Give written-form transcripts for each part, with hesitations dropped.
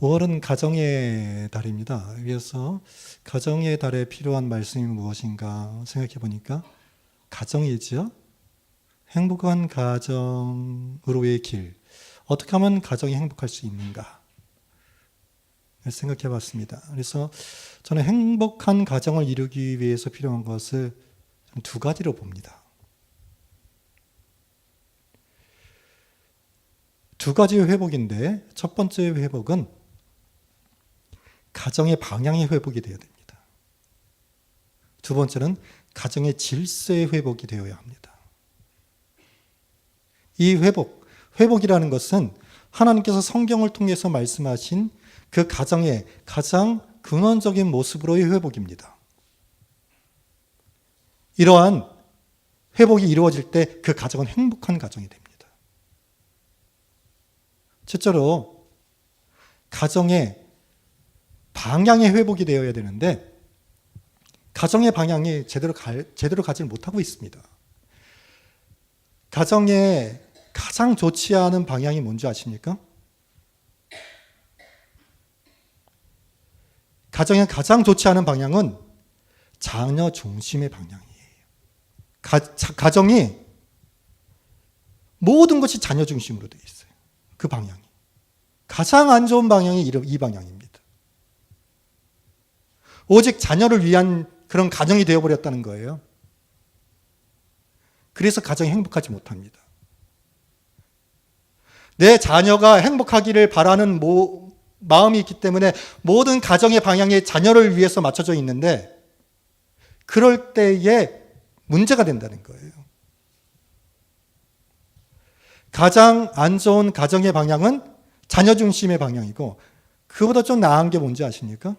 5월은 가정의 달입니다. 그래서 가정의 달에 필요한 말씀이 무엇인가 생각해 보니까 가정이죠. 행복한 가정으로의 길. 어떻게 하면 가정이 행복할 수 있는가 생각해 봤습니다. 그래서 저는 행복한 가정을 이루기 위해서 필요한 것을 두 가지로 봅니다. 두 가지의 회복인데 첫 번째 회복은 가정의 방향의 회복이 되어야 됩니다. 두 번째는 가정의 질서의 회복이 되어야 합니다. 이 회복이라는 것은 하나님께서 성경을 통해서 말씀하신 그 가정의 가장 근원적인 모습으로의 회복입니다. 이러한 회복이 이루어질 때 그 가정은 행복한 가정이 됩니다. 첫째로 가정의 방향의 회복이 되어야 되는데 가정의 방향이 제대로 가지 못하고 있습니다. 가정에 가장 좋지 않은 방향이 뭔지 아십니까? 가정에 가장 좋지 않은 방향은 자녀 중심의 방향이에요. 가정이 모든 것이 자녀 중심으로 되어 있어요. 그 방향이. 가장 안 좋은 방향이 이 방향입니다. 오직 자녀를 위한 그런 가정이 되어버렸다는 거예요. 그래서 가정이 행복하지 못합니다. 내 자녀가 행복하기를 바라는 마음이 있기 때문에 모든 가정의 방향이 자녀를 위해서 맞춰져 있는데 그럴 때에 문제가 된다는 거예요. 가장 안 좋은 가정의 방향은 자녀 중심의 방향이고 그보다 좀 나은 게 뭔지 아십니까?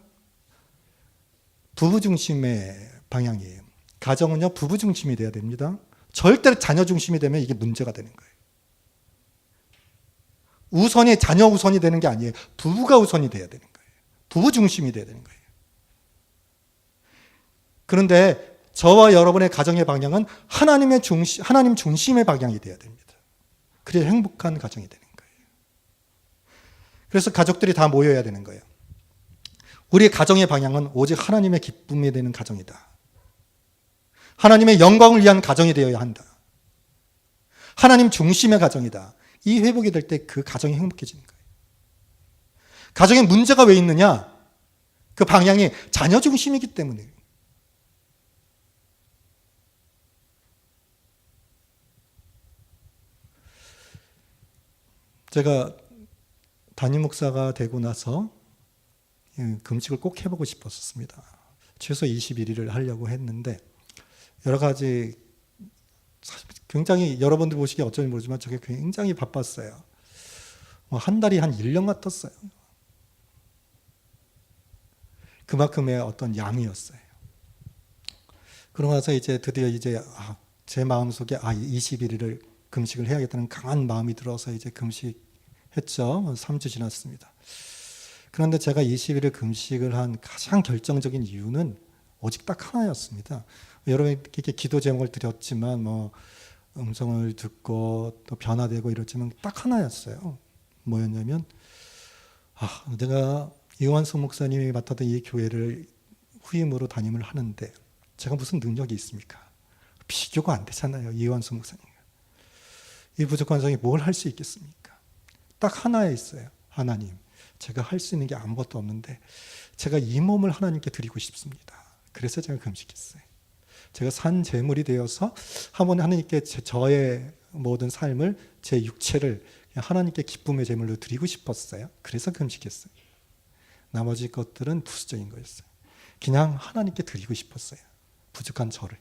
부부 중심의 방향이에요. 가정은요, 부부 중심이 돼야 됩니다. 절대 자녀 중심이 되면 이게 문제가 되는 거예요. 우선이 자녀 우선이 되는 게 아니에요. 부부가 우선이 돼야 되는 거예요. 부부 중심이 돼야 되는 거예요. 그런데 저와 여러분의 가정의 방향은 하나님 중심의 방향이 돼야 됩니다. 그래야 행복한 가정이 되는 거예요. 그래서 가족들이 다 모여야 되는 거예요. 우리의 가정의 방향은 오직 하나님의 기쁨이 되는 가정이다. 하나님의 영광을 위한 가정이 되어야 한다. 하나님 중심의 가정이다. 이 회복이 될 때 그 가정이 행복해지는 거예요. 가정에 문제가 왜 있느냐? 그 방향이 자녀 중심이기 때문이에요. 제가 담임 목사가 되고 나서 금식을 꼭 해보고 싶었습니다. 최소 21일을 하려고 했는데 여러 가지 굉장히 여러분들 보시기에 어쩐지 모르지만 저게 굉장히 바빴어요. 한 달이 한 1년 같았어요. 그만큼의 어떤 양이었어요. 그러고 나서 이제 드디어 제 마음속에 21일을 금식을 해야겠다는 강한 마음이 들어서 이제 금식했죠. 3주 지났습니다. 그런데 제가 20일을 금식을 한 가장 결정적인 이유는 오직 딱 하나였습니다. 여러분께 기도 제목을 드렸지만 음성을 듣고 또 변화되고 이렇지만 딱 하나였어요. 뭐였냐면 내가 이완수 목사님이 맡았던 이 교회를 후임으로 담임을 하는데 제가 무슨 능력이 있습니까? 비교가 안 되잖아요. 이완수 목사님. 이 부족한 성이 뭘 할 수 있겠습니까? 딱 하나에 있어요. 하나님, 제가 할 수 있는 게 아무것도 없는데 제가 이 몸을 하나님께 드리고 싶습니다. 그래서 제가 금식했어요. 제가 산 제물이 되어서 한번 하나님께 저의 모든 삶을, 제 육체를 하나님께 기쁨의 제물로 드리고 싶었어요. 그래서 금식했어요. 나머지 것들은 부수적인 거였어요. 그냥 하나님께 드리고 싶었어요. 부족한 저를.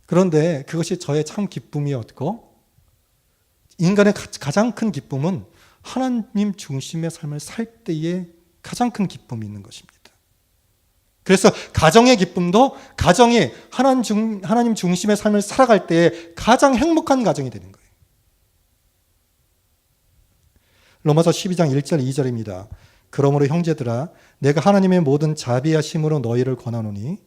그런데 그것이 저의 참 기쁨이었고 인간의 가장 큰 기쁨은 하나님 중심의 삶을 살 때에 가장 큰 기쁨이 있는 것입니다. 그래서 가정의 기쁨도 가정이 하나님 중심의 삶을 살아갈 때에 가장 행복한 가정이 되는 거예요. 로마서 12장 1절 2절입니다. 그러므로 형제들아 내가 하나님의 모든 자비하심으로 너희를 권하노니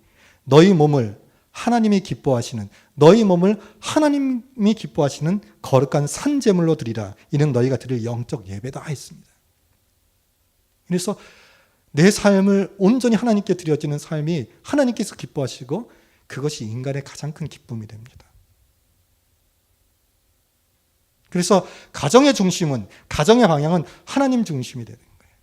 너희 몸을 하나님이 기뻐하시는, 너희 몸을 하나님이 기뻐하시는 거룩한 산제물로 드리라. 이는 너희가 드릴 영적 예배다 했습니다. 그래서 내 삶을 온전히 하나님께 드려지는 삶이 하나님께서 기뻐하시고 그것이 인간의 가장 큰 기쁨이 됩니다. 그래서 가정의 중심은, 가정의 방향은 하나님 중심이 되는 거예요.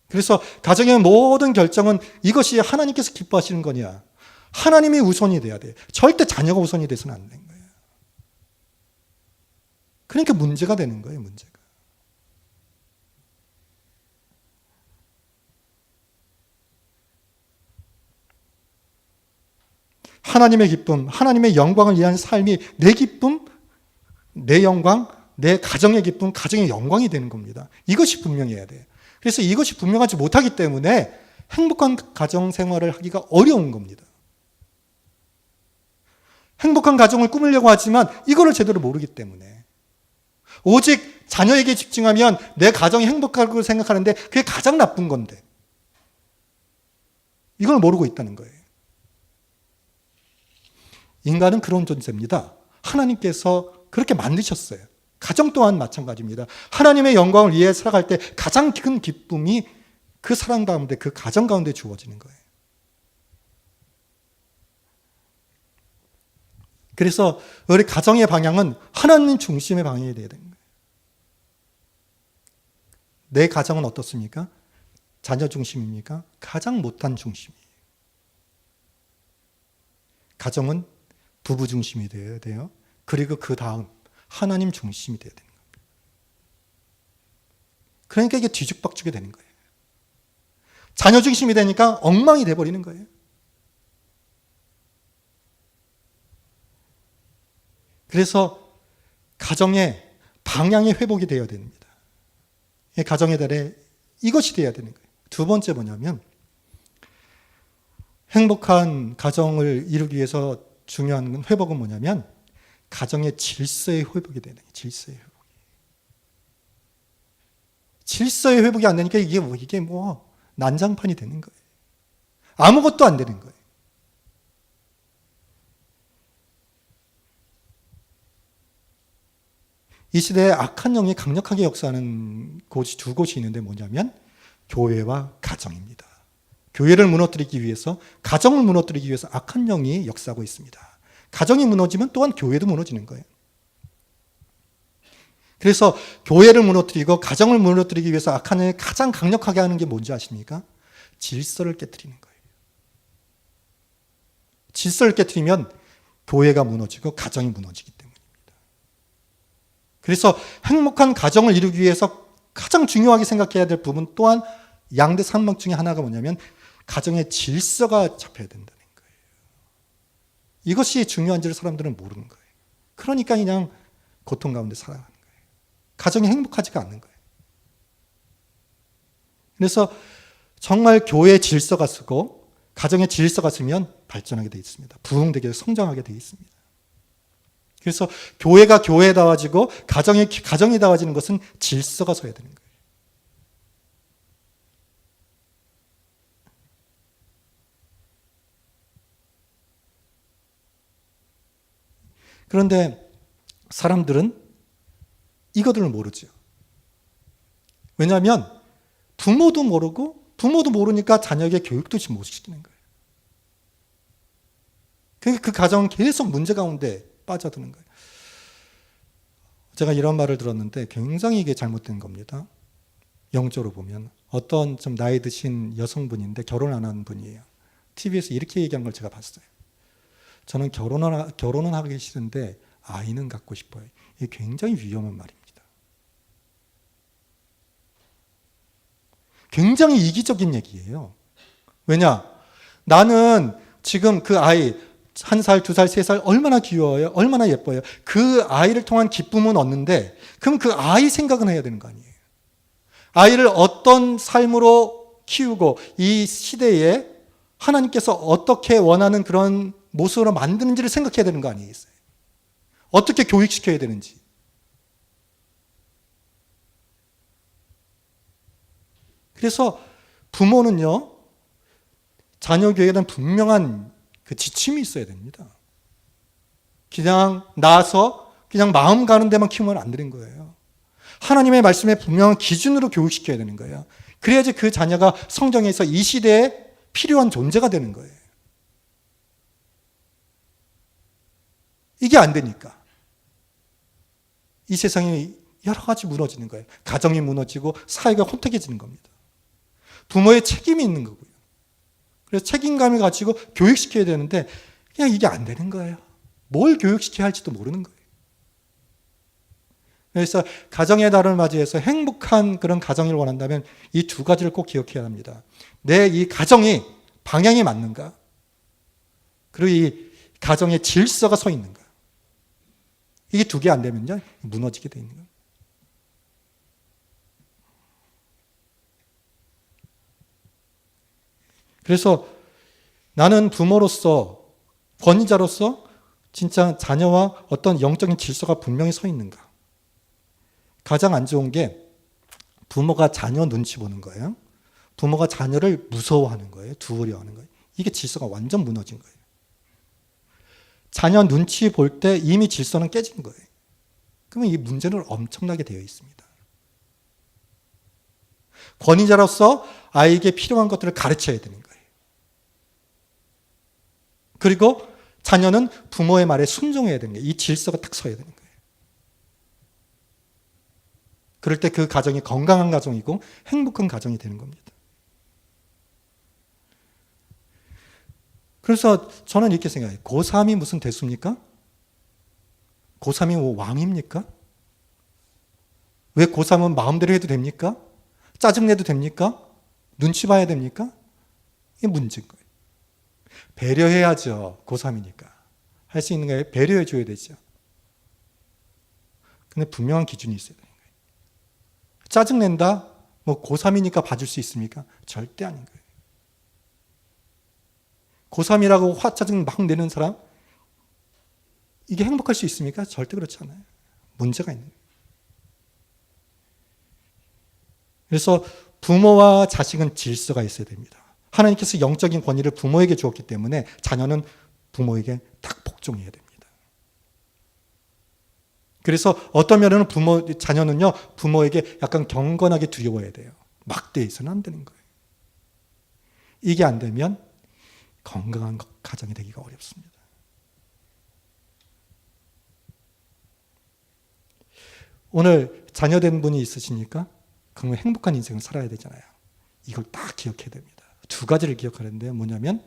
그래서 가정의 모든 결정은 이것이 하나님께서 기뻐하시는 거냐, 하나님이 우선이 돼야 돼요. 절대 자녀가 우선이 돼서는 안 되는 거예요. 그러니까 문제가 되는 거예요, 문제가. 하나님의 기쁨, 하나님의 영광을 위한 삶이 내 기쁨, 내 영광, 내 가정의 기쁨, 가정의 영광이 되는 겁니다. 이것이 분명해야 돼요. 그래서 이것이 분명하지 못하기 때문에 행복한 가정 생활을 하기가 어려운 겁니다. 행복한 가정을 꾸미려고 하지만 이거를 제대로 모르기 때문에, 오직 자녀에게 집중하면 내 가정이 행복하다고 생각하는데 그게 가장 나쁜 건데 이걸 모르고 있다는 거예요. 인간은 그런 존재입니다. 하나님께서 그렇게 만드셨어요. 가정 또한 마찬가지입니다. 하나님의 영광을 위해 살아갈 때 가장 큰 기쁨이 그 사랑 가운데, 그 가정 가운데 주어지는 거예요. 그래서 우리 가정의 방향은 하나님 중심의 방향이 되어야 되는 거예요. 내 가정은 어떻습니까? 자녀 중심입니까? 가장 못한 중심이에요. 가정은 부부 중심이 되어야 돼요. 그리고 그 다음 하나님 중심이 되어야 되는 겁니다. 그러니까 이게 뒤죽박죽이 되는 거예요. 자녀 중심이 되니까 엉망이 돼버리는 거예요. 그래서 가정의 방향의 회복이 되어야 됩니다. 가정의 달에 이것이 되어야 되는 거예요. 두 번째 뭐냐면, 행복한 가정을 이루기 위해서 중요한 회복은 뭐냐면 가정의 질서의 회복이 되는 거예요. 질서의 회복. 질서의 회복이 안 되니까 이게 난장판이 되는 거예요. 아무것도 안 되는 거예요. 이 시대에 악한 영이 강력하게 역사하는 곳이 두 곳이 있는데 뭐냐면 교회와 가정입니다. 교회를 무너뜨리기 위해서, 가정을 무너뜨리기 위해서 악한 영이 역사하고 있습니다. 가정이 무너지면 또한 교회도 무너지는 거예요. 그래서 교회를 무너뜨리고 가정을 무너뜨리기 위해서 악한 영이 가장 강력하게 하는 게 뭔지 아십니까? 질서를 깨뜨리는 거예요. 질서를 깨뜨리면 교회가 무너지고 가정이 무너지기 때문입니다. 그래서 행복한 가정을 이루기 위해서 가장 중요하게 생각해야 될 부분 또한 양대 산맥 중에 하나가 뭐냐면 가정의 질서가 잡혀야 된다는 거예요. 이것이 중요한지를 사람들은 모르는 거예요. 그러니까 그냥 고통 가운데 살아가는 거예요. 가정이 행복하지가 않는 거예요. 그래서 정말 교회의 질서가 쓰고 가정의 질서가 쓰면 발전하게 되어 있습니다. 부흥되게 성장하게 되어 있습니다. 그래서 교회가 교회다워지고 가정이 다워지는 것은 질서가 서야 되는 거예요. 그런데 사람들은 이것들을 모르죠. 왜냐하면 부모도 모르니까 자녀에게 교육도 못 시키는 거예요. 그러니까 그 가정은 계속 문제 가운데 빠져드는 거예요. 제가 이런 말을 들었는데 굉장히 이게 잘못된 겁니다. 영적으로 보면 어떤 좀 나이 드신 여성분인데 결혼 안 한 분이에요. TV에서 이렇게 얘기한 걸 제가 봤어요. 저는 결혼은 하기 싫은데 아이는 갖고 싶어요. 이게 굉장히 위험한 말입니다. 굉장히 이기적인 얘기예요. 왜냐? 나는 지금 그 아이 1살, 2살, 3살 얼마나 귀여워요? 얼마나 예뻐요? 그 아이를 통한 기쁨은 얻는데 그럼 그 아이 생각은 해야 되는 거 아니에요? 아이를 어떤 삶으로 키우고 이 시대에 하나님께서 어떻게 원하는 그런 모습으로 만드는지를 생각해야 되는 거 아니겠어요? 어떻게 교육시켜야 되는지. 그래서 부모는요, 자녀 교육에 대한 분명한 그 지침이 있어야 됩니다. 그냥 나서 그냥 마음 가는 데만 키우면 안 되는 거예요. 하나님의 말씀에 분명한 기준으로 교육시켜야 되는 거예요. 그래야지 그 자녀가 성경에서 이 시대에 필요한 존재가 되는 거예요. 이게 안 되니까 이 세상이 여러 가지 무너지는 거예요. 가정이 무너지고 사회가 혼탁해지는 겁니다. 부모의 책임이 있는 거고요. 그래서 책임감을 가지고 교육시켜야 되는데 그냥 이게 안 되는 거예요. 뭘 교육시켜야 할지도 모르는 거예요. 그래서 가정의 달을 맞이해서 행복한 그런 가정을 원한다면 이 두 가지를 꼭 기억해야 합니다. 내 이 가정이 방향이 맞는가? 그리고 이 가정의 질서가 서 있는가? 이게 두 개 안 되면요, 무너지게 돼 있는 거예요. 그래서 나는 부모로서, 권위자로서 진짜 자녀와 어떤 영적인 질서가 분명히 서 있는가? 가장 안 좋은 게 부모가 자녀 눈치 보는 거예요. 부모가 자녀를 무서워하는 거예요. 두려워하는 거예요. 이게 질서가 완전 무너진 거예요. 자녀 눈치 볼 때 이미 질서는 깨진 거예요. 그러면 이 문제는 엄청나게 되어 있습니다. 권위자로서 아이에게 필요한 것들을 가르쳐야 되는 거예요. 그리고 자녀는 부모의 말에 순종해야 되는 거예요. 이 질서가 딱 서야 되는 거예요. 그럴 때 그 가정이 건강한 가정이고 행복한 가정이 되는 겁니다. 그래서 저는 이렇게 생각해요. 고3이 무슨 대수입니까? 고3이 뭐 왕입니까? 왜 고3은 마음대로 해도 됩니까? 짜증내도 됩니까? 눈치 봐야 됩니까? 이게 문제인 거예요. 배려해야죠. 고3이니까. 할 수 있는 거예요. 배려해 줘야 되죠. 근데 분명한 기준이 있어야 되는 거예요. 짜증낸다? 뭐 고3이니까 봐줄 수 있습니까? 절대 아닌 거예요. 고3이라고 화 짜증 막 내는 사람, 이게 행복할 수 있습니까? 절대 그렇지 않아요. 문제가 있는 거예요. 그래서 부모와 자식은 질서가 있어야 됩니다. 하나님께서 영적인 권위를 부모에게 주었기 때문에 자녀는 부모에게 딱 복종해야 됩니다. 그래서 어떤 면에는 자녀는요, 부모에게 약간 경건하게 두려워해야 돼요. 막대해서는 안 되는 거예요. 이게 안 되면 건강한 가정이 되기가 어렵습니다. 오늘 자녀된 분이 있으시니까 그러면 행복한 인생을 살아야 되잖아요. 이걸 딱 기억해야 됩니다. 두 가지를 기억하는데요. 뭐냐면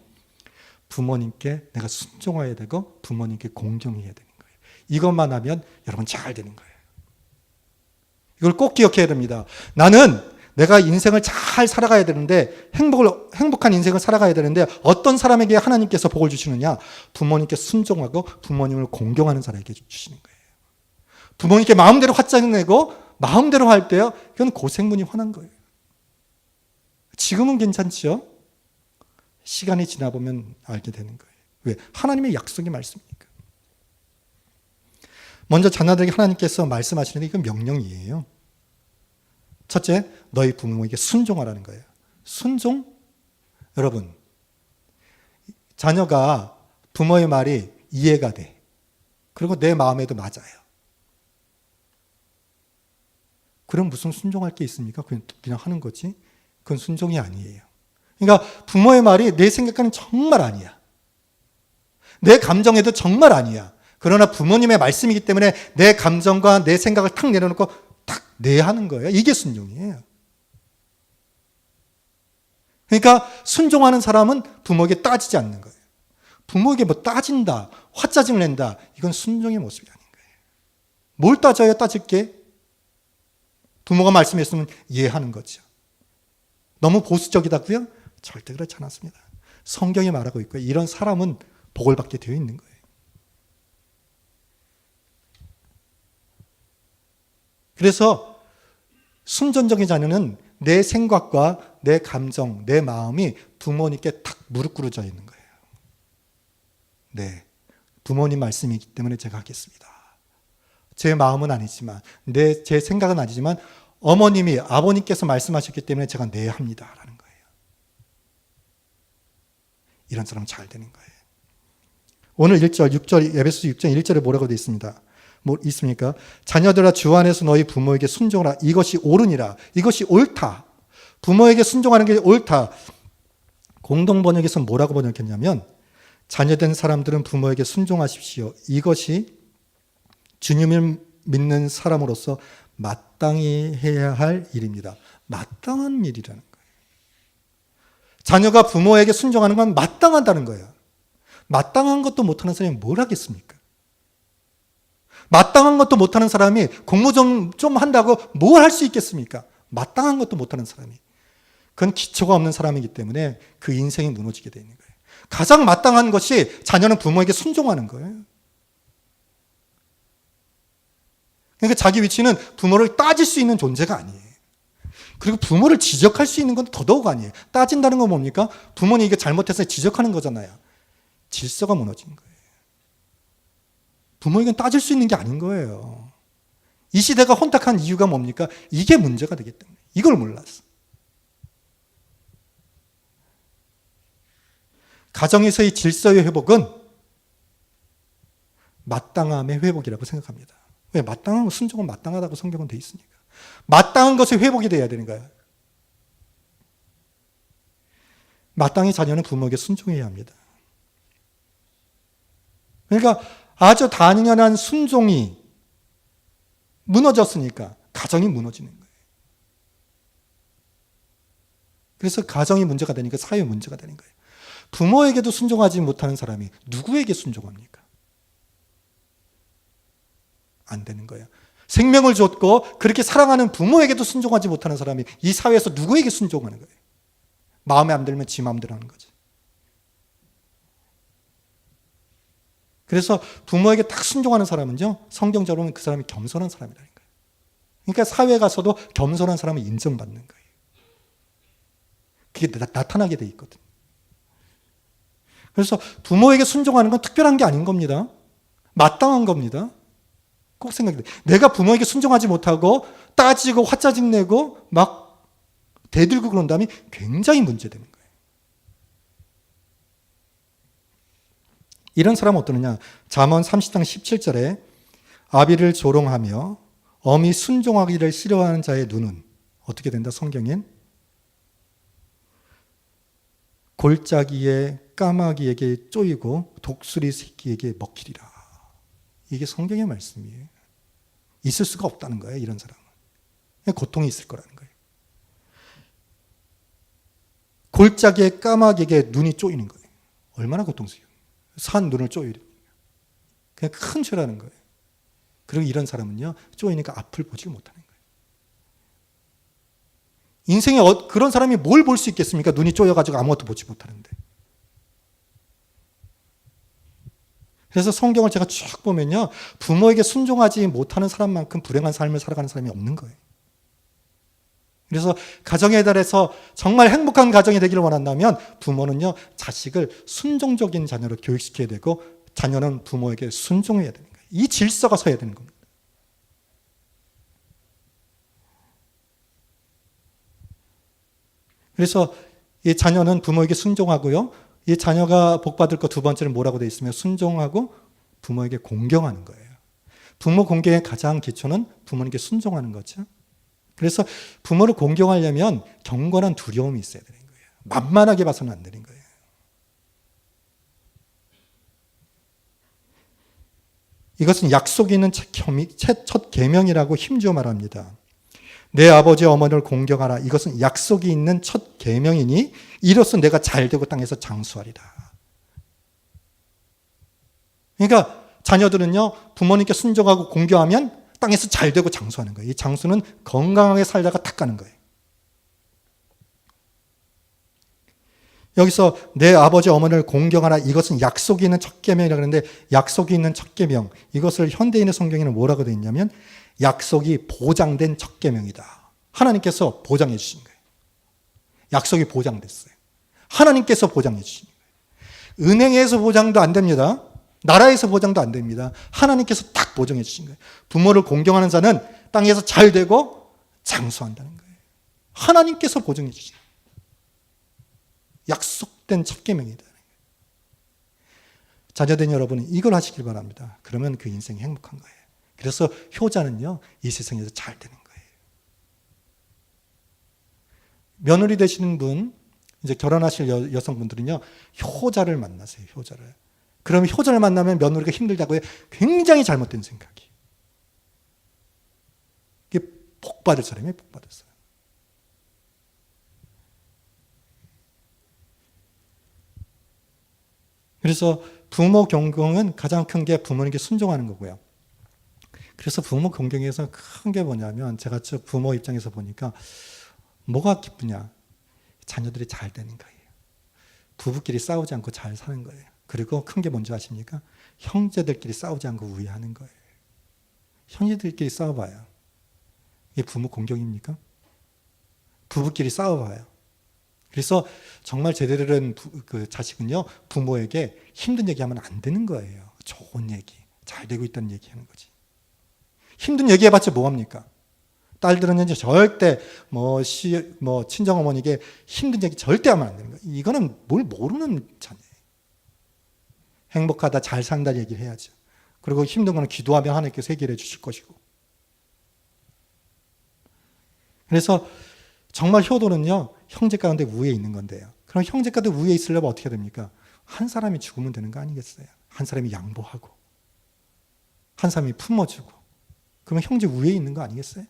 부모님께 내가 순종해야 되고 부모님께 공경해야 되는 거예요. 이것만 하면 여러분 잘 되는 거예요. 이걸 꼭 기억해야 됩니다. 나는 내가 인생을 잘 살아가야 되는데 행복한 인생을 살아가야 되는데 어떤 사람에게 하나님께서 복을 주시느냐? 부모님께 순종하고 부모님을 공경하는 사람에게 주시는 거예요. 부모님께 마음대로 화짜증 내고 마음대로 할 때요, 그건 고생문이 화난 거예요. 지금은 괜찮지요? 시간이 지나 보면 알게 되는 거예요. 왜? 하나님의 약속의 말씀이니까. 먼저 자녀들에게 하나님께서 말씀하시는데 이건 명령이에요. 첫째, 너희 부모에게 순종하라는 거예요. 순종? 여러분, 자녀가 부모의 말이 이해가 돼. 그리고 내 마음에도 맞아요. 그럼 무슨 순종할 게 있습니까? 그냥 하는 거지. 그건 순종이 아니에요. 그러니까 부모의 말이 내 생각과는 정말 아니야. 내 감정에도 정말 아니야. 그러나 부모님의 말씀이기 때문에 내 감정과 내 생각을 탁 내려놓고 탁 내야 하는 거예요. 이게 순종이에요. 그러니까 순종하는 사람은 부모에게 따지지 않는 거예요. 부모에게 뭐 따진다, 화짜증 낸다, 이건 순종의 모습이 아닌 거예요. 뭘 따져야 따질 게? 부모가 말씀했으면 이해하는 거죠. 너무 보수적이다고요? 절대 그렇지 않았습니다. 성경이 말하고 있고요. 이런 사람은 복을 받게 되어 있는 거예요. 그래서 순전적인 자녀는 내 생각과 내 감정, 내 마음이 부모님께 탁 무릎 꿇어져 있는 거예요. 네, 부모님 말씀이기 때문에 제가 하겠습니다. 제 마음은 아니지만, 제 생각은 아니지만 어머님이, 아버님께서 말씀하셨기 때문에 제가 합니다라는 거예요. 이런 사람은 잘 되는 거예요. 오늘 1절, 6절, 에베소서 6장 1절에 뭐라고 되어 있습니다. 뭐 있습니까? 자녀들아 주 안에서 너희 부모에게 순종하라. 이것이 옳으니라. 이것이 옳다. 부모에게 순종하는 게 옳다. 공동 번역에서 뭐라고 번역했냐면 자녀된 사람들은 부모에게 순종하십시오. 이것이 주님을 믿는 사람으로서 마땅히 해야 할 일입니다. 마땅한 일이라는 거예요. 자녀가 부모에게 순종하는 건 마땅하다는 거예요. 마땅한 것도 못하는 사람이 뭘 하겠습니까? 마땅한 것도 못하는 사람이 공부 좀 한다고 뭘 할 수 있겠습니까? 마땅한 것도 못하는 사람이. 그건 기초가 없는 사람이기 때문에 그 인생이 무너지게 되는 거예요. 가장 마땅한 것이 자녀는 부모에게 순종하는 거예요. 그러니까 자기 위치는 부모를 따질 수 있는 존재가 아니에요. 그리고 부모를 지적할 수 있는 건 더더욱 아니에요. 따진다는 건 뭡니까? 부모님 이게 잘못해서 지적하는 거잖아요. 질서가 무너진 거예요. 부모에게는 따질 수 있는 게 아닌 거예요. 이 시대가 혼탁한 이유가 뭡니까? 이게 문제가 되기 때문에. 이걸 몰랐어. 가정에서의 질서의 회복은 마땅함의 회복이라고 생각합니다. 왜? 마땅한 순종은 마땅하다고 성경은 돼 있으니까. 마땅한 것이 회복이 돼야 되는 거예요. 마땅히 자녀는 부모에게 순종해야 합니다. 그러니까 아주 당연한 순종이 무너졌으니까 가정이 무너지는 거예요. 그래서 가정이 문제가 되니까 사회 문제가 되는 거예요. 부모에게도 순종하지 못하는 사람이 누구에게 순종합니까? 안 되는 거예요. 생명을 줬고 그렇게 사랑하는 부모에게도 순종하지 못하는 사람이 이 사회에서 누구에게 순종하는 거예요? 마음에 안 들면 지 마음대로 하는 거죠. 그래서 부모에게 딱 순종하는 사람은요, 성경적으로는 그 사람이 겸손한 사람이라는 거예요. 그러니까 사회에 가서도 겸손한 사람을 인정받는 거예요. 그게 나타나게 돼 있거든. 그래서 부모에게 순종하는 건 특별한 게 아닌 겁니다. 마땅한 겁니다. 꼭 생각해야 돼. 내가 부모에게 순종하지 못하고 따지고 화짜증 내고 막 대들고 그런다면 굉장히 문제되는 거예요. 이런 사람은 어떠느냐? 잠언 30장 17절에 아비를 조롱하며 엄히 순종하기를 싫어하는 자의 눈은 어떻게 된다? 성경엔 골짜기에 까마귀에게 쪼이고 독수리 새끼에게 먹히리라. 이게 성경의 말씀이에요. 있을 수가 없다는 거예요. 이런 사람은. 고통이 있을 거라는 거예요. 골짜기에 까마귀에게 눈이 쪼이는 거예요. 얼마나 고통스러워요. 산 눈을 쪼이려. 그냥 큰 죄라는 거예요. 그리고 이런 사람은요, 쪼이니까 앞을 보지 못하는 거예요. 인생에 그런 사람이 뭘 볼 수 있겠습니까? 눈이 쪼여가지고 아무것도 보지 못하는데. 그래서 성경을 제가 쭉 보면요, 부모에게 순종하지 못하는 사람만큼 불행한 삶을 살아가는 사람이 없는 거예요. 그래서 가정의 달에서 정말 행복한 가정이 되기를 원한다면 부모는요, 자식을 순종적인 자녀로 교육시켜야 되고 자녀는 부모에게 순종해야 되는 거예요. 이 질서가 서야 되는 겁니다. 그래서 이 자녀는 부모에게 순종하고요. 이 자녀가 복받을 거 두 번째는 뭐라고 되어 있으면 순종하고 부모에게 공경하는 거예요. 부모 공경의 가장 기초는 부모님께 순종하는 거죠. 그래서 부모를 공경하려면 경건한 두려움이 있어야 되는 거예요. 만만하게 봐서는 안 되는 거예요. 이것은 약속이 있는 첫 계명이라고 힘주어 말합니다. 내 아버지 어머니를 공경하라. 이것은 약속이 있는 첫 계명이니 이로써 내가 잘되고 땅에서 장수하리라. 그러니까 자녀들은요, 부모님께 순종하고 공경하면 땅에서 잘되고 장수하는 거예요. 이 장수는 건강하게 살다가 탁 가는 거예요. 여기서 내 아버지 어머니를 공경하라. 이것은 약속이 있는 첫 계명이라고 하는데 약속이 있는 첫 계명, 이것을 현대인의 성경에는 뭐라고 되어 있냐면 약속이 보장된 첫 계명이다. 하나님께서 보장해 주신 거예요. 약속이 보장됐어요. 하나님께서 보장해 주신 거예요. 은행에서 보장도 안 됩니다. 나라에서 보장도 안 됩니다. 하나님께서 딱 보장해 주신 거예요. 부모를 공경하는 자는 땅에서 잘 되고 장수한다는 거예요. 하나님께서 보장해 주신 거예요. 약속된 첫 계명이다. 자녀된 여러분은 이걸 하시길 바랍니다. 그러면 그 인생이 행복한 거예요. 그래서 효자는요, 이 세상에서 잘 되는 거예요. 며느리 되시는 분, 이제 결혼하실 여성분들은요, 효자를 만나세요, 효자를. 그러면 효자를 만나면 며느리가 힘들다고 해요. 굉장히 잘못된 생각이에요. 이게 복 받을 사람이에요, 복 받을 사람. 그래서 부모 경경은 가장 큰 게 부모님께 순종하는 거고요. 그래서 부모 경경에서 큰 게 뭐냐면, 제가 부모 입장에서 보니까 뭐가 기쁘냐? 자녀들이 잘 되는 거예요. 부부끼리 싸우지 않고 잘 사는 거예요. 그리고 큰 게 뭔지 아십니까? 형제들끼리 싸우지 않고 우애하는 거예요. 형제들끼리 싸워봐요. 이게 부모 공경입니까? 부부끼리 싸워봐요. 그래서 정말 제대로 된 그 자식은요, 부모에게 힘든 얘기하면 안 되는 거예요. 좋은 얘기, 잘 되고 있다는 얘기하는 거지. 힘든 얘기해봤자 뭐합니까? 딸들은 이제 절대 친정어머니에게 힘든 얘기 절대 하면 안 되는 거예요. 이거는 뭘 모르는 자녀예요. 행복하다, 잘 산다 얘기를 해야죠. 그리고 힘든 거는 기도하면 하나님께서 해결해 주실 것이고. 그래서 정말 효도는요, 형제 가운데 우애에 있는 건데요. 그럼 형제 가운데 우애에 있으려면 어떻게 됩니까? 한 사람이 죽으면 되는 거 아니겠어요? 한 사람이 양보하고, 한 사람이 품어주고, 그러면 형제 우애에 있는 거 아니겠어요?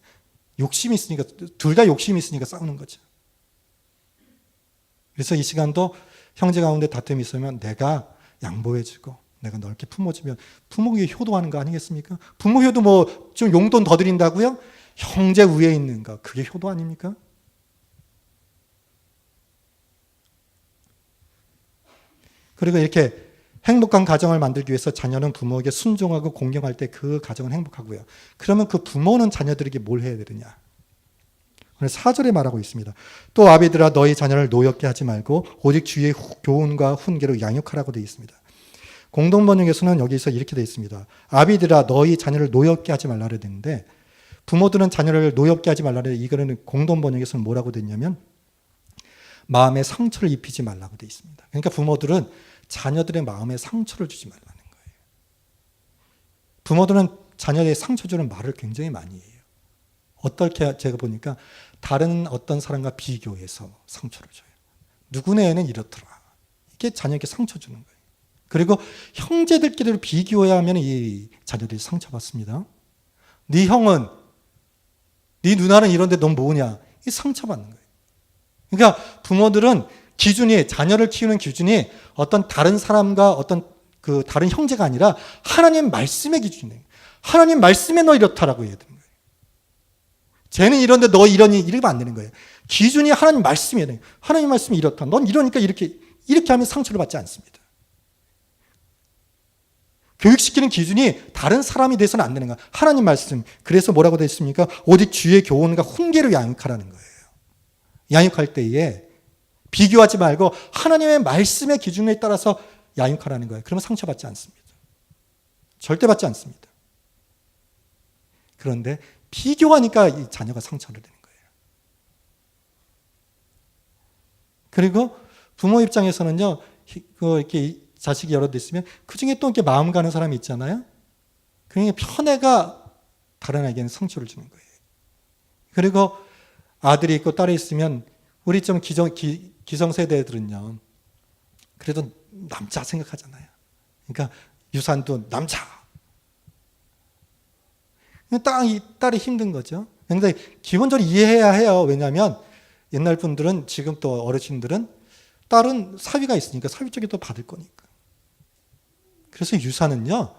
욕심이 있으니까, 둘 다 욕심이 있으니까 싸우는 거죠. 그래서 이 시간도 형제 가운데 다툼이 있으면 내가 양보해주고, 내가 넓게 품어주면 부모에게 효도하는 거 아니겠습니까? 부모 효도 좀 용돈 더 드린다고요? 형제 우애에 있는 거, 그게 효도 아닙니까? 그리고 이렇게 행복한 가정을 만들기 위해서 자녀는 부모에게 순종하고 공경할 때 그 가정은 행복하고요. 그러면 그 부모는 자녀들에게 뭘 해야 되느냐? 오늘 4절에 말하고 있습니다. 또 아비들아 너희 자녀를 노엽게 하지 말고 오직 주의 교훈과 훈계로 양육하라고 되어 있습니다. 공동번역에서는 여기서 이렇게 되어 있습니다. 아비들아 너희 자녀를 노엽게 하지 말라 그랬는데 부모들은 자녀를 노엽게 하지 말라 그랬는데 이거는 공동번역에서는 뭐라고 됐냐면 마음에 상처를 입히지 말라고 되어 있습니다. 그러니까 부모들은 자녀들의 마음에 상처를 주지 말라는 거예요. 부모들은 자녀에게 상처 주는 말을 굉장히 많이 해요. 어떻게 제가 보니까 다른 어떤 사람과 비교해서 상처를 줘요. 누구네 애는 이렇더라. 이게 자녀에게 상처 주는 거예요. 그리고 형제들끼리 비교하면 이 자녀들이 상처받습니다. 네 형은, 네 누나는 이런데 넌 뭐냐? 이 상처받는 거예요. 그러니까 부모들은 기준이, 자녀를 키우는 기준이 어떤 다른 사람과 어떤 그 다른 형제가 아니라 하나님 말씀의 기준이에요. 하나님 말씀에 너 이렇다라고 해야 되는 거예요. 쟤는 이런데 너 이러니 이러면 안 되는 거예요. 기준이 하나님 말씀이에요. 하나님 말씀이 이렇다. 넌 이러니까 이렇게 하면 상처를 받지 않습니다. 교육시키는 기준이 다른 사람이 돼서는 안 되는 거예요. 하나님 말씀. 그래서 뭐라고 되어 있습니까? 오직 주의 교훈과 훈계로 양육하라는 거예요. 양육할 때에 비교하지 말고 하나님의 말씀의 기준에 따라서 양육하라는 거예요. 그러면 상처받지 않습니다. 절대 받지 않습니다. 그런데 비교하니까 이 자녀가 상처를 내는 거예요. 그리고 부모 입장에서는요, 이렇게 자식이 여러 대 있으면 그 중에 또 이렇게 마음 가는 사람이 있잖아요. 그러니까 편애가 다른 아이에게는 상처를 주는 거예요. 그리고 아들이 있고 딸이 있으면 우리 좀 기성세대들은요, 그래도 남자 생각하잖아요. 그러니까 유산도 남자. 딸이 힘든 거죠. 그런데 기본적으로 이해해야 해요. 왜냐하면 옛날 분들은, 지금 또 어르신들은 딸은 사위가 있으니까 사위 쪽에 또 받을 거니까. 그래서 유산은요,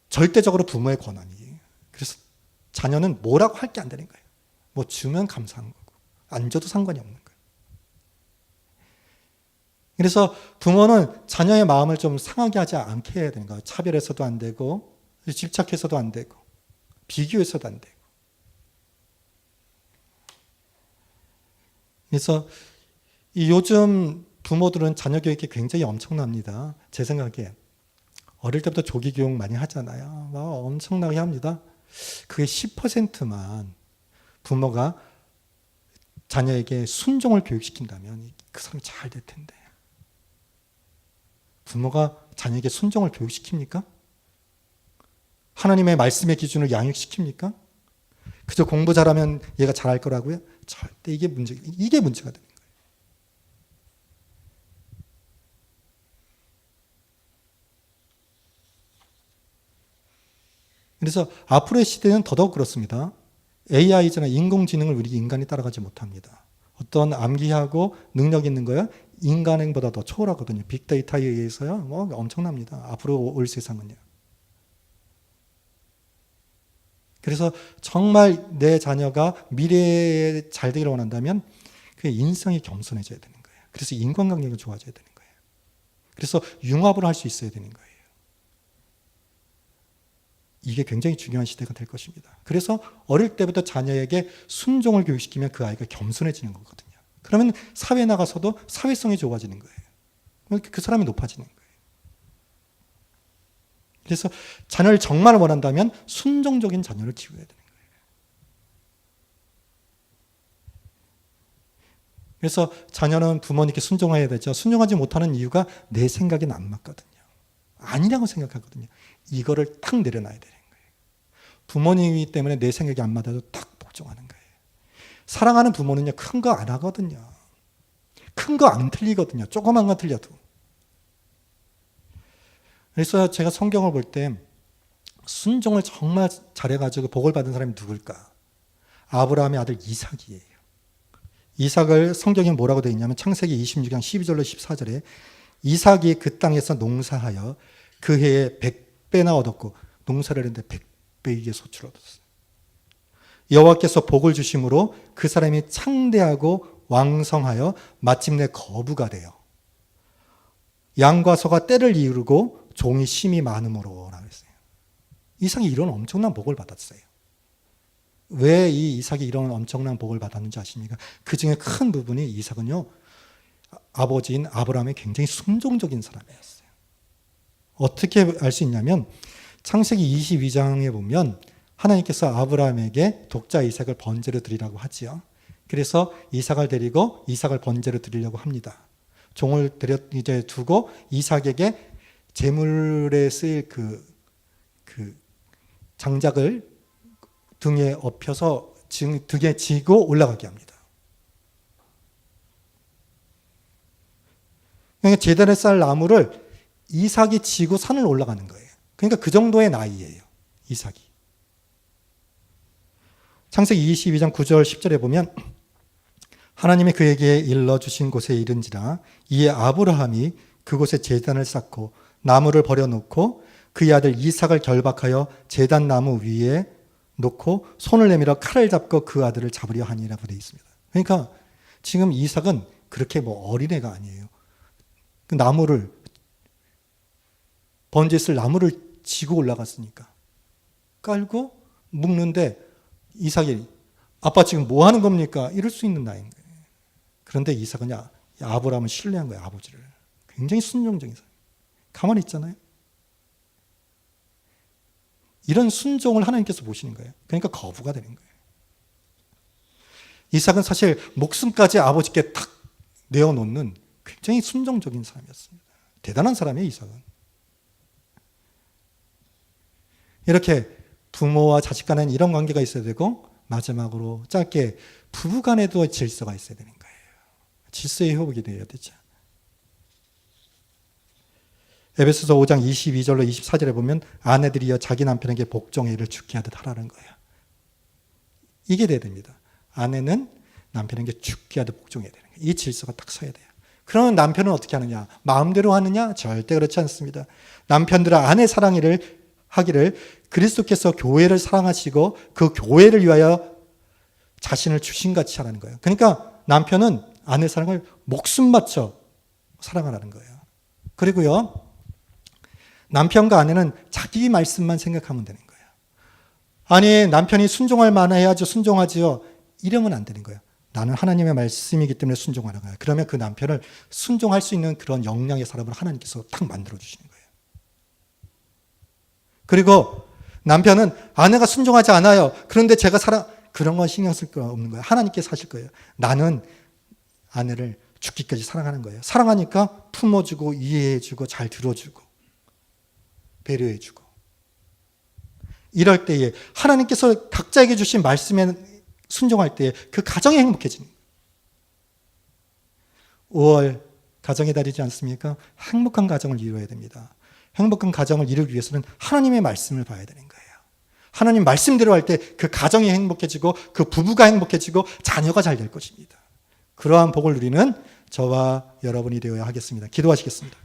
절대적으로 부모의 권한이에요. 그래서 자녀는 뭐라고 할 게 안 되는 거예요. 뭐 주면 감사한 거고, 안 줘도 상관이 없는 거예요. 그래서 부모는 자녀의 마음을 좀 상하게 하지 않게 해야 되는 거예요. 차별해서도 안 되고, 집착해서도 안 되고, 비교해서도 안 되고. 그래서 이 요즘 부모들은 자녀 교육이 굉장히 엄청납니다. 제 생각에 어릴 때부터 조기 교육 많이 하잖아요. 엄청나게 합니다. 그게 10%만 부모가 자녀에게 순종을 교육시킨다면 그 사람이 잘 될 텐데. 부모가 자녀에게 순종을 교육시킵니까? 하나님의 말씀의 기준을 양육시킵니까? 그저 공부 잘하면 얘가 잘할 거라고요? 절대 이게 문제가 되는 거예요. 그래서 앞으로의 시대는 더더욱 그렇습니다. AI잖아, 인공지능을 우리 인간이 따라가지 못합니다. 어떤 암기하고 능력 있는 거야 인간보다 더 초월하거든요. 빅데이터에 의해서요, 뭐 엄청납니다. 앞으로 올 세상은요. 그래서 정말 내 자녀가 미래에 잘 되기를 원한다면 그 인성이 겸손해져야 되는 거예요. 그래서 인간관계가 좋아져야 되는 거예요. 그래서 융합을 할 수 있어야 되는 거예요. 이게 굉장히 중요한 시대가 될 것입니다. 그래서 어릴 때부터 자녀에게 순종을 교육시키면 그 아이가 겸손해지는 거거든요. 그러면 사회에 나가서도 사회성이 좋아지는 거예요. 그 사람이 높아지는 거예요. 그래서 자녀를 정말 원한다면 순종적인 자녀를 키워야 되는 거예요. 그래서 자녀는 부모님께 순종해야 되죠. 순종하지 못하는 이유가 내 생각엔 안 맞거든요. 아니라고 생각하거든요. 이거를 탁 내려놔야 되는 거예요. 부모님이 때문에 내 생각이 안 맞아도 탁 복종하는 거예요. 사랑하는 부모는요, 큰 거 안 하거든요. 큰 거 안 틀리거든요. 조그만 거 틀려도. 그래서 제가 성경을 볼 때 순종을 정말 잘해가지고 복을 받은 사람이 누굴까? 아브라함의 아들 이삭이에요. 이삭을 성경에 뭐라고 되어 있냐면 창세기 26장 12절로 14절에 이삭이 그 땅에서 농사하여 그 해에 100배나 얻었고 농사를 했는데 100배의 소출을 얻었어요. 여호와께서 복을 주심으로 그 사람이 창대하고 왕성하여 마침내 거부가 돼요. 양과 소가 떼를 이루고 종이 심이 많음으로 라고 했어요. 이삭이 이런 엄청난 복을 받았어요. 왜 이 이삭이 이런 엄청난 복을 받았는지 아십니까? 그 중에 큰 부분이 이삭은요, 아버지인 아브라함의 굉장히 순종적인 사람이었어요. 어떻게 알 수 있냐면 창세기 22장에 보면 하나님께서 아브라함에게 독자 이삭을 번제로 드리라고 하지요. 그래서 이삭을 데리고 이삭을 번제로 드리려고 합니다. 종을 이제 두고 이삭에게 제물에 쓰일 그 장작을 등에 업혀서 등에 지고 올라가게 합니다. 그러니까 제단에 쌀 나무를 이삭이 지고 산을 올라가는 거예요. 그러니까 그 정도의 나이예요, 이삭이. 창세기 22장 9절 10절에 보면 하나님이 그에게 일러주신 곳에 이른지라 이에 아브라함이 그곳에 제단을 쌓고 나무를 버려놓고 그의 아들 이삭을 결박하여 제단 나무 위에 놓고 손을 내밀어 칼을 잡고 그 아들을 잡으려 하니라고 되어 있습니다. 그러니까 지금 이삭은 그렇게 뭐 어린애가 아니에요. 그 나무를 번제에 쓸 나무를 지고 올라갔으니까 깔고 묶는데 이삭이 아빠 지금 뭐 하는 겁니까? 이럴 수 있는 나이인 거예요. 그런데 이삭은 아브라함을 신뢰한 거예요, 아버지를. 굉장히 순종적인 사람. 가만히 있잖아요. 이런 순종을 하나님께서 보시는 거예요. 그러니까 거부가 되는 거예요. 이삭은 사실 목숨까지 아버지께 탁 내어놓는 굉장히 순종적인 사람이었습니다. 대단한 사람이에요, 이삭은. 이렇게 부모와 자식 간에는 이런 관계가 있어야 되고 마지막으로 짧게 부부 간에도 질서가 있어야 되는 거예요. 질서의 회복이 되어야 되죠. 에베소서 5장 22절로 24절에 보면 아내들이여 자기 남편에게 복종의 일을 죽게 하듯 하라는 거예요. 이게 돼야 됩니다. 아내는 남편에게 죽게 하듯 복종해야 되는 거예요. 이 질서가 딱 서야 돼요. 그러면 남편은 어떻게 하느냐? 마음대로 하느냐? 절대 그렇지 않습니다. 남편들은 아내 사랑을 하기를 그리스도께서 교회를 사랑하시고 그 교회를 위하여 자신을 주신같이 하라는 거예요. 그러니까 남편은 아내 사랑을 목숨 바쳐 사랑하라는 거예요. 그리고요, 남편과 아내는 자기 말씀만 생각하면 되는 거예요. 아니, 남편이 순종할 만해야죠. 순종하지요. 이러면 안 되는 거예요. 나는 하나님의 말씀이기 때문에 순종하는 거예요. 그러면 그 남편을 순종할 수 있는 그런 역량의 사람을 하나님께서 딱 만들어주시는 거예요. 그리고 남편은 아내가 순종하지 않아요. 그런데 제가 그런 건 신경 쓸 거 없는 거예요. 하나님께서 하실 거예요. 나는 아내를 죽기까지 사랑하는 거예요. 사랑하니까 품어주고 이해해주고 잘 들어주고 배려해주고 이럴 때에 하나님께서 각자에게 주신 말씀에 순종할 때에 그 가정이 행복해집니다. 5월 가정의 달이지 않습니까? 행복한 가정을 이루어야 됩니다. 행복한 가정을 이루기 위해서는 하나님의 말씀을 봐야 되는 거예요. 하나님 말씀대로 할 때 그 가정이 행복해지고 그 부부가 행복해지고 자녀가 잘 될 것입니다. 그러한 복을 누리는 저와 여러분이 되어야 하겠습니다. 기도하시겠습니다.